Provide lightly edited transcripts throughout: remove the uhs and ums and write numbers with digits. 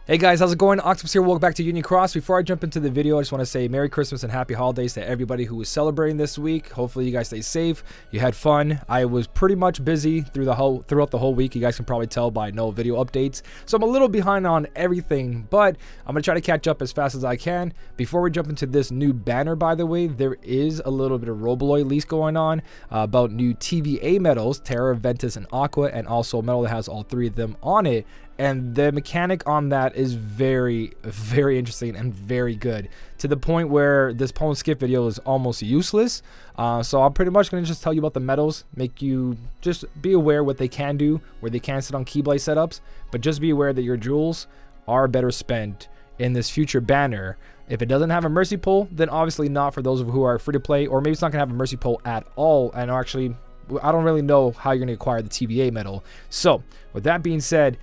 Hey guys, how's it going? Octopus here. Welcome back to Union Cross. Before I jump into the video, I just want to say Merry Christmas and Happy Holidays to everybody who was celebrating this week. Hopefully you guys stay safe. You had fun. I was pretty much busy throughout the whole week. You guys can probably tell by no video updates. So I'm a little behind on everything, but I'm going to try to catch up as fast as I can. Before we jump into this new banner, by the way, there is a little bit of Robloid lease going on about new TVA medals, Terra, Ventus, and Aqua, and also a medal that has all three of them on it. And the mechanic on that is very, very interesting and very good, to the point where this pull and skip video is almost useless. So I'm pretty much going to just tell you about the medals, make you just be aware what they can do, where they can sit on Keyblade setups, but just be aware that your jewels are better spent in this future banner. If it doesn't have a mercy pull, then obviously not for those who are free to play, or maybe it's not going to have a mercy pull at all, and actually, I don't really know how you're going to acquire the TVA medal. So with that being said,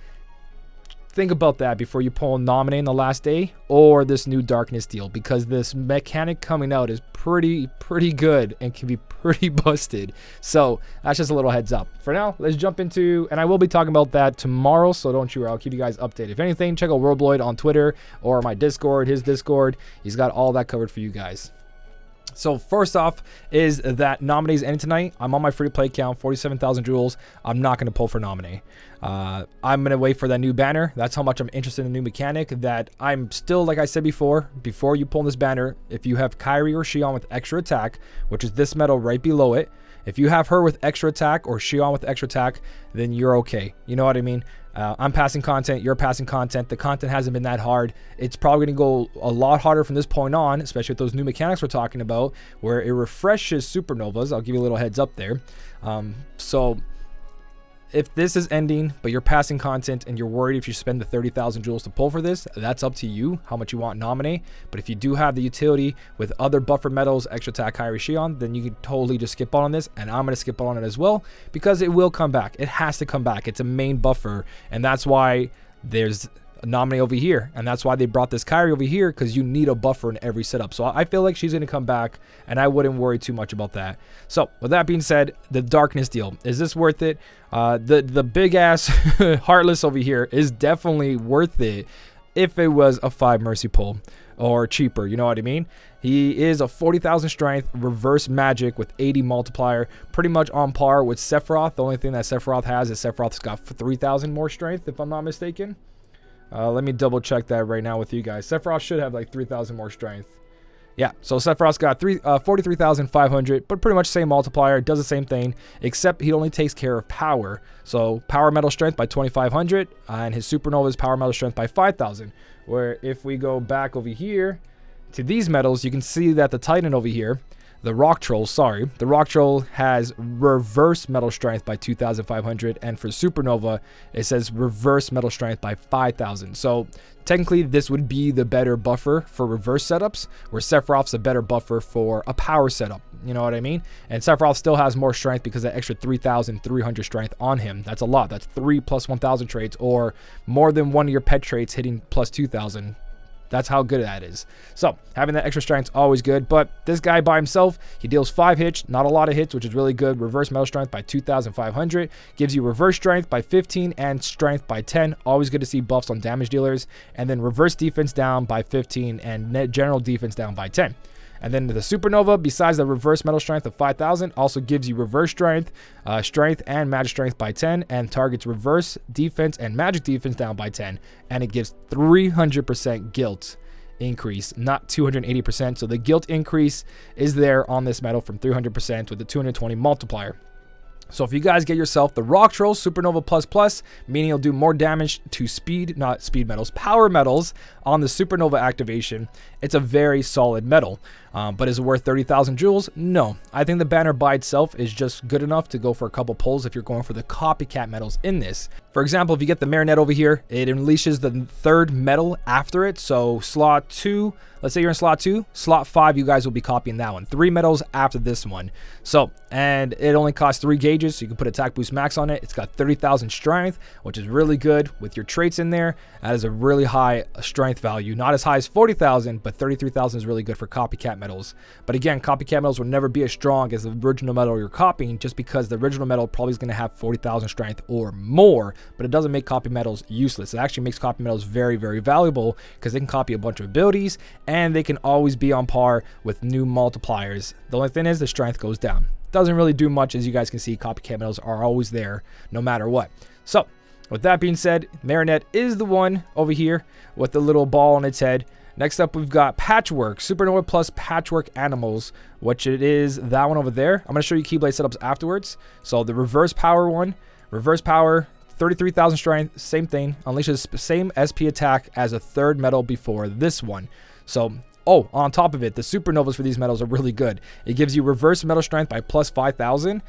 think about that before you pull Nominate in the last day or this new Darkness deal, because this mechanic coming out is pretty good and can be pretty busted. So that's just a little heads up. For now, let's jump into, and I will be talking about that tomorrow, so don't you worry, I'll keep you guys updated. If anything, check out Robloid on Twitter or my Discord, his Discord. He's got all that covered for you guys. So first off is that Nominee is ending tonight. I'm on my free to play account, 47,000 jewels. I'm not going to pull for Nominee. I'm going to wait for that new banner. That's how much I'm interested in the new mechanic. That I'm still, like I said before you pull this banner, if you have Kyrie or Xion with extra attack, which is this medal right below it, if you have her with extra attack or Xion with extra attack, then you're okay. You know what I mean? I'm passing content, you're passing content. The content hasn't been that hard. It's probably going to go a lot harder from this point on, especially with those new mechanics we're talking about, where it refreshes supernovas. I'll give you a little heads up there. So if this is ending, but you're passing content and you're worried if you spend the 30,000 jewels to pull for this, that's up to you, how much you want Nominate. But if you do have the utility with other buffer medals, extra attack, Kyrie, Xion, then you can totally just skip on this, and I'm going to skip on it as well, because it will come back. It has to come back. It's a main buffer, and that's why there's a Nominate over here, and that's why they brought this Kyrie over here, because you need a buffer in every setup. So I feel like she's going to come back, and I wouldn't worry too much about that. So with that being said, the Darkness deal, is this worth it? The big ass Heartless over here is definitely worth it if it was a 5 mercy pull or cheaper, you know what I mean? He is a 40,000 strength, reverse magic with 80 multiplier, pretty much on par with Sephiroth. The only thing that Sephiroth has is Sephiroth's got 3,000 more strength, if I'm not mistaken. Let me double check that right now with you guys. Sephiroth should have like 3,000 more strength. Yeah, so Sephiroth's got 43,500, but pretty much same multiplier, does the same thing, except he only takes care of power. So power metal strength by 2,500, and his supernova's power metal strength by 5,000. Where if we go back over here to these medals, you can see that the Titan over here, the Rock Troll has reverse metal strength by 2,500, and for Supernova, it says reverse metal strength by 5,000. So technically, this would be the better buffer for reverse setups, where Sephiroth's a better buffer for a power setup. You know what I mean? And Sephiroth still has more strength because of that extra 3,300 strength on him. That's a lot. That's 3 plus 1,000 traits, or more than one of your pet traits hitting plus 2,000. That's how good that is. So having that extra strength is always good. But this guy by himself, he deals 5 hits, not a lot of hits, which is really good. Reverse metal strength by 2,500, gives you reverse strength by 15 and strength by 10. Always good to see buffs on damage dealers. And then reverse defense down by 15 and net general defense down by 10. And then the Supernova, besides the reverse metal strength of 5,000, also gives you reverse strength, strength and magic strength by 10, and targets reverse defense and magic defense down by 10. And it gives 300% guilt increase, not 280%. So the guilt increase is there on this medal from 300% with the 220 multiplier. So if you guys get yourself the Rock Troll Supernova Plus, meaning you'll do more damage to not speed medals, power medals on the Supernova activation, it's a very solid medal. But is it worth 30,000 jewels? No. I think the banner by itself is just good enough to go for a couple pulls if you're going for the copycat medals in this. For example, if you get the Marinette over here, it unleashes the 3rd medal after it. So slot 2, let's say you're in slot 2, slot 5, you guys will be copying that one. 3 medals after this one. So, and it only costs 3 gauges, so you can put attack boost max on it. It's got 30,000 strength, which is really good with your traits in there. That is a really high strength value. Not as high as 40,000, but 33,000 is really good for copycat medals. But again, copycat medals will never be as strong as the original medal you're copying, just because the original medal probably is going to have 40,000 strength or more. but it doesn't make copy medals useless. It actually makes copy medals very, very valuable because they can copy a bunch of abilities and they can always be on par with new multipliers. The only thing is the strength goes down. Doesn't really do much. As you guys can see, copycat medals are always there no matter what. So with that being said, Marionette is the one over here with the little ball on its head. Next up, we've got Patchwork, Supernova plus Patchwork Animals, which it is that one over there. I'm going to show you Keyblade setups afterwards. So the reverse power one, reverse power, 33,000 strength, same thing, unleashes same SP attack as a third medal before this one. So, oh, on top of it, the Supernovas for these medals are really good. It gives you reverse medal strength by plus 5,000,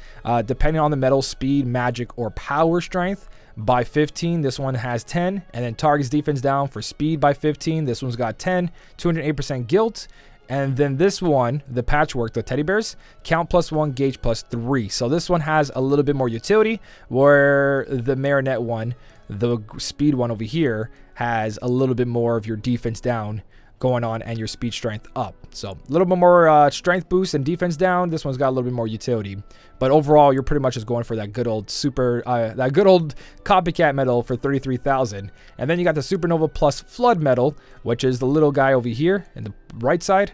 depending on the medal, speed, magic, or power strength. By 15, this one has 10, and then targets defense down for speed by 15. This one's got 10, 208% guilt, and then this one, the Patchwork, the teddy bears, count +1, gauge +3. So this one has a little bit more utility, where the Marionette one, the speed one over here, has a little bit more of your defense down going on and your speed strength up. So a little bit more strength boost and defense down. This one's got a little bit more utility, but overall you're pretty much just going for that good old that good old copycat medal for 33,000. And then you got the Supernova plus Flood medal, which is the little guy over here in the right side,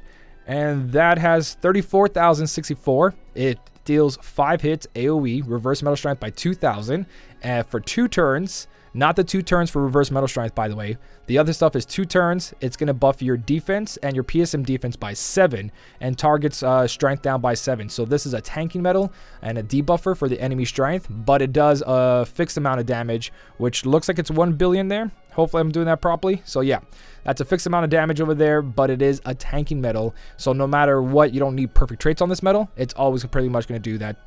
and that has 34,064. It deals 5 hits AoE, reverse metal strength by 2,000, and for 2 turns. Not the 2 turns for reverse metal strength, by the way. The other stuff is 2 turns. It's going to buff your defense and your PSM defense by 7 and targets strength down by 7. So this is a tanking medal and a debuffer for the enemy strength, but it does a fixed amount of damage, which looks like it's 1 billion there. Hopefully I'm doing that properly. So yeah, that's a fixed amount of damage over there, but it is a tanking medal. So no matter what, you don't need perfect traits on this medal. It's always pretty much going to do that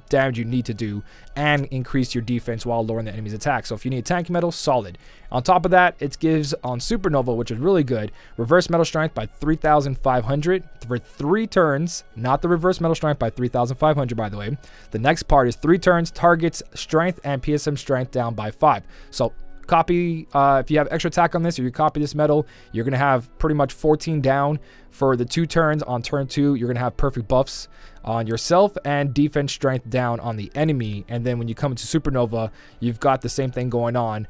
damage you need to do and increase your defense while lowering the enemy's attack. So if you need a tanky medal, solid. On top of that, it gives on Supernova, which is really good, reverse metal strength by 3,500 for 3 turns. Not the reverse metal strength by 3,500, by the way. The next part is 3 turns, targets strength and PSM strength down by 5. So copy, if you have extra attack on this or you copy this medal, you're going to have pretty much 14 down for the 2 turns. On turn 2, you're going to have perfect buffs on yourself and defense strength down on the enemy. And then when you come into Supernova, you've got the same thing going on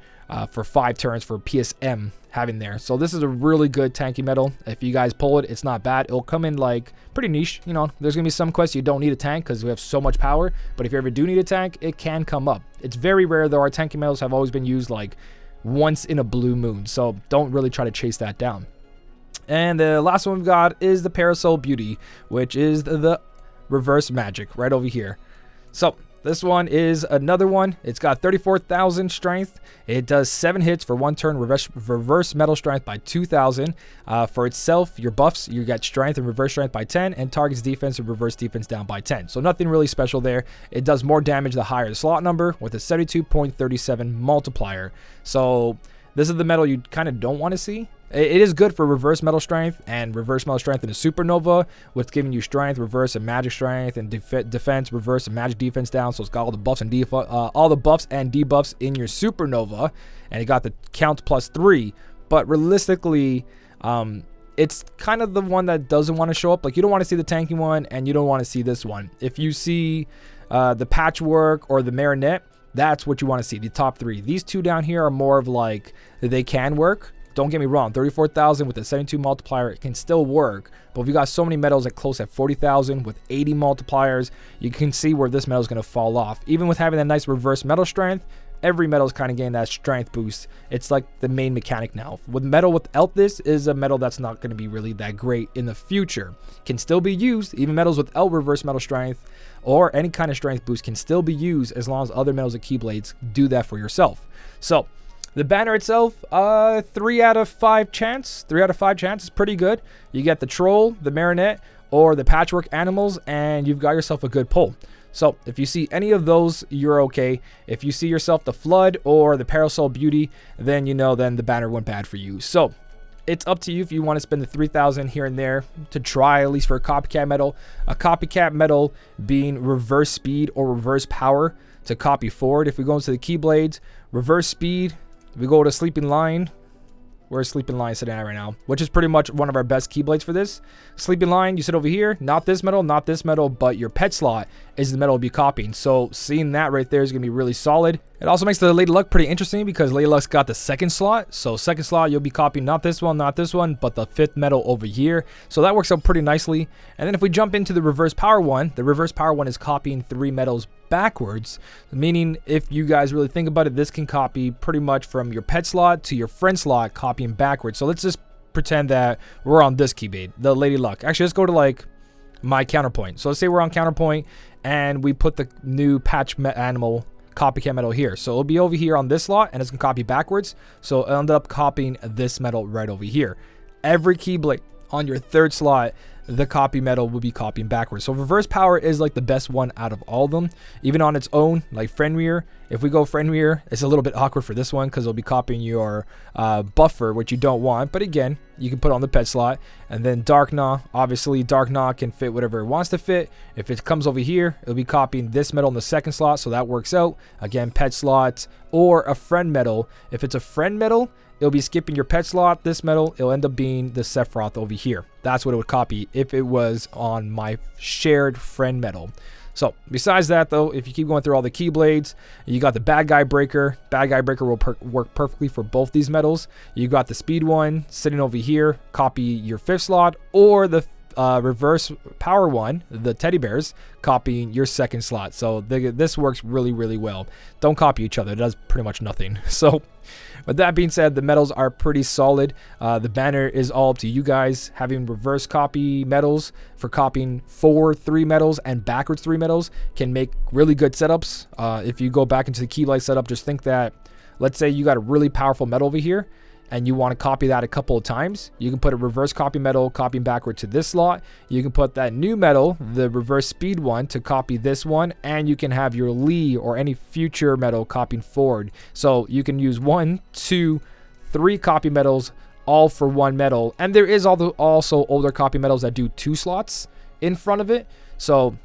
for 5 turns for PSM having there. So this is a really good tanky medal. If you guys pull it, it's not bad. It'll come in like pretty niche. You know, there's gonna be some quests you don't need a tank because we have so much power, but if you ever do need a tank, it can come up. It's very rare though. Our tanky medals have always been used like once in a blue moon, so don't really try to chase that down. And the last one we've got is the Parasol Beauty, which is the reverse magic right over here. So this one is another one. It's got 34,000 strength. It does 7 hits for 1 turn, reverse metal strength by 2,000. For itself, your buffs, you get strength and reverse strength by 10, and targets defense and reverse defense down by 10. So nothing really special there. It does more damage the higher the slot number with a 72.37 multiplier. So this is the medal you kind of don't want to see. It is good for reverse metal strength and reverse metal strength in a Supernova, with giving you strength, reverse, and magic strength, and defense, reverse, and magic defense down. So it's got all the buffs and debuffs in your Supernova, and it got the count +3. But realistically, it's kind of the one that doesn't want to show up. Like, you don't want to see the tanking one, and you don't want to see this one. If you see the Patchwork or the Marionette, that's what you want to see, the top 3. These 2 down here are more of like, they can work. Don't get me wrong, 34,000 with a 72 multiplier, it can still work. But if you got so many medals at close at 40,000 with 80 multipliers, you can see where this medal is going to fall off. Even with having that nice reverse metal strength, every medal is kind of getting that strength boost. It's like the main mechanic now. With medal without this is a medal that's not going to be really that great in the future. Can still be used. Even medals without reverse metal strength or any kind of strength boost can still be used as long as other medals and Keyblades do that for yourself. So the banner itself, 3 out of 5 chance. 3 out of 5 chance is pretty good. You get the Troll, the Marionette, or the Patchwork Animals, and you've got yourself a good pull. So if you see any of those, you're okay. If you see yourself the Flood or the Parasol Beauty, then you know then the banner went bad for you. So it's up to you if you want to spend the 3,000 here and there to try at least for a copycat medal. A copycat medal being reverse speed or reverse power to copy forward. If we go into the Keyblades, reverse speed, we go to Sleeping Lion, Where's Sleeping Lion sitting at right now? Which is pretty much one of our best keyblades for this. Sleeping Lion, you sit over here. Not this metal, not this metal, but your pet slot is the metal we'll be copying. So seeing that right there is going to be really solid. It also makes the Lady Luck pretty interesting because Lady Luck's got the second slot. So second slot, you'll be copying not this one, but the fifth metal over here. So that works out pretty nicely. And then if we jump into the reverse power one, the reverse power one is copying 3 metals backwards, meaning if you guys really think about it, this can copy pretty much from your pet slot to your friend slot, copying backwards. So let's just pretend that we're on this keyblade, the Lady Luck. Actually, let's go to like my counterpoint. So let's say we're on counterpoint and we put the new patch animal copycat metal here. So it'll be over here on this slot and it's gonna copy backwards. So it'll end up copying this metal right over here. Every keyblade on your third slot, the copy metal will be copying backwards. So reverse power is like the best one out of all of them. Even on its own, like friend mirror, if we go friend mirror, it's a little bit awkward for this one because it'll be copying your buffer, which you don't want. But again, you can put on the pet slot. And then Dark Gnaw, obviously Dark Gnaw can fit whatever it wants to fit. If it comes over here, it'll be copying this metal in the second slot, so that works out. Again, pet slot or a friend metal. If it's a friend metal, it'll be skipping your pet slot, this metal, it'll end up being the Sephiroth over here. That's what it would copy if it was on my shared friend metal. So besides that though, if you keep going through all the keyblades, you got the Bad Guy Breaker. Bad Guy Breaker will work perfectly for both these metals. You got the Speed one sitting over here, copy your fifth slot, or the reverse power one, the teddy bears, copying your second slot. So this works really, really well. Don't copy each other. It does pretty much nothing. So with that being said, the metals are pretty solid. The banner is all up to you guys. Having reverse copy metals for copying 3 metals and backwards 3 metals can make really good setups. If you go back into the keyblade setup, just think that, let's say you got a really powerful metal over here and you want to copy that a couple of times, you can put a reverse copy metal copying backward to this slot. You can put that new metal, the reverse speed one, to copy this one, and you can have your Lee or any future metal copying forward. So you can use 1, 2, 3 copy metals all for 1 metal. And there is also older copy metals that do 2 slots in front of it. So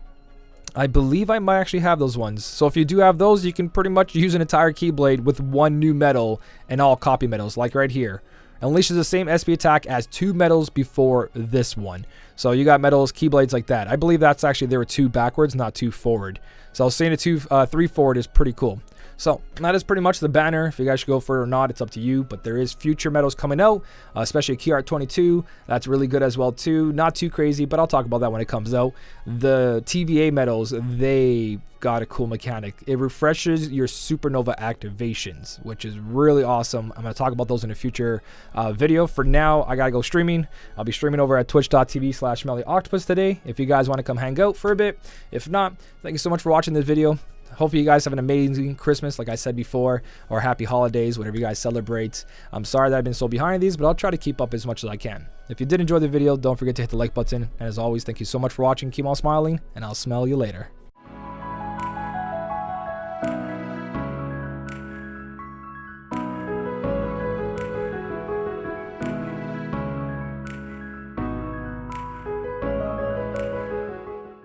I believe I might actually have those ones. So if you do have those, you can pretty much use an entire keyblade with 1 new metal and all copy metals, like right here. Unleashes the same SP attack as 2 metals before this one. So you got metals, keyblades like that. I believe that's actually, there were 2 backwards, not 2 forward. So saying a 3 forward is pretty cool. So that is pretty much the banner. If you guys should go for it or not, it's up to you. But there is future metals coming out, especially Key Art 22. That's really good as well too. Not too crazy, but I'll talk about that when it comes out. The TVA metals, they got a cool mechanic. It refreshes your supernova activations, which is really awesome. I'm going to talk about those in a future video. For now, I got to go streaming. I'll be streaming over at twitch.tv/SmellyOctopus today if you guys want to come hang out for a bit. If not, thank you so much for watching this video. Hopefully you guys have an amazing Christmas, like I said before, or happy holidays, whatever you guys celebrate. I'm sorry that I've been so behind these, but I'll try to keep up as much as I can. If you did enjoy the video, don't forget to hit the like button. And as always, thank you so much for watching. Keep on smiling, and I'll smell you later.